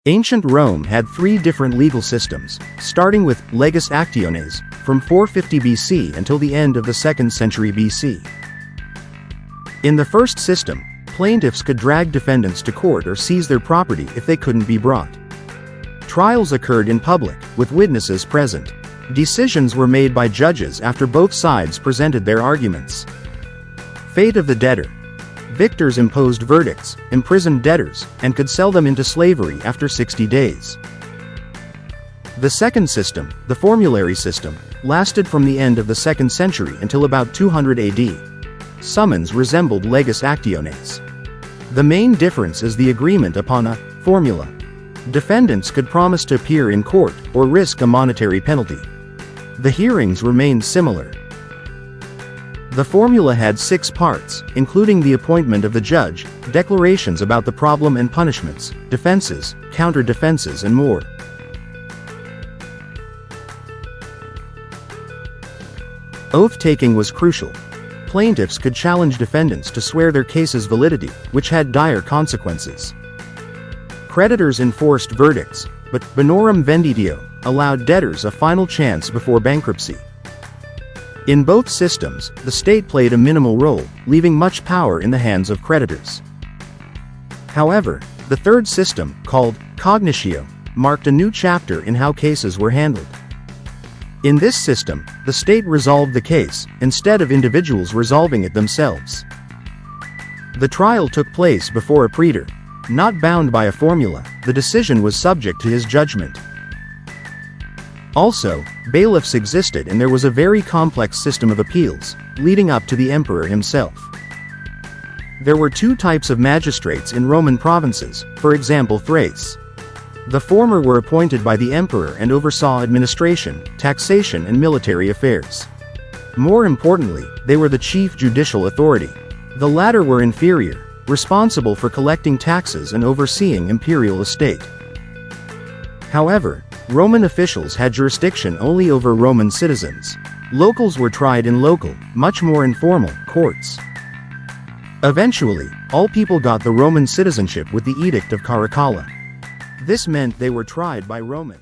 Ancient Rome had three different legal systems, starting with leges actiones, from 450 BC until the end of the 2nd century BC. In the first system, plaintiffs could drag defendants to court or seize their property if they couldn't be brought. Trials occurred in public, with witnesses present. Decisions were made by judges after both sides presented their arguments. Fate of the debtor. Victors imposed verdicts, imprisoned debtors, and could sell them into slavery after 60 days. The second system, the formulary system, lasted from the end of the 2nd century until about 200 AD. Summons resembled leges actiones. The main difference is the agreement upon a formula. Defendants could promise to appear in court or risk a monetary penalty. The hearings remained similar. The formula had 6 parts, including the appointment of the judge, declarations about the problem and punishments, defenses, counter-defenses and more. Oath-taking was crucial. Plaintiffs could challenge defendants to swear their case's validity, which had dire consequences. Creditors enforced verdicts, but bonorum venditio allowed debtors a final chance before bankruptcy. In both systems, the state played a minimal role, leaving much power in the hands of creditors. However, the third system, called cognitio, marked a new chapter in how cases were handled. In this system, the state resolved the case, instead of individuals resolving it themselves. The trial took place before a praetor. Not bound by a formula, the decision was subject to his judgment. Also, bailiffs existed and there was a very complex system of appeals, leading up to the emperor himself. There were 2 types of magistrates in Roman provinces, for example thracia. The former were appointed by the emperor and oversaw administration, taxation and military affairs. More importantly, they were the chief judicial authority. The latter were inferior, responsible for collecting taxes and overseeing imperial estate. However, Roman officials had jurisdiction only over Roman citizens. Locals were tried in local, much more informal, courts. Eventually, all people got the Roman citizenship with the Edict of Caracalla. This meant they were tried by Roman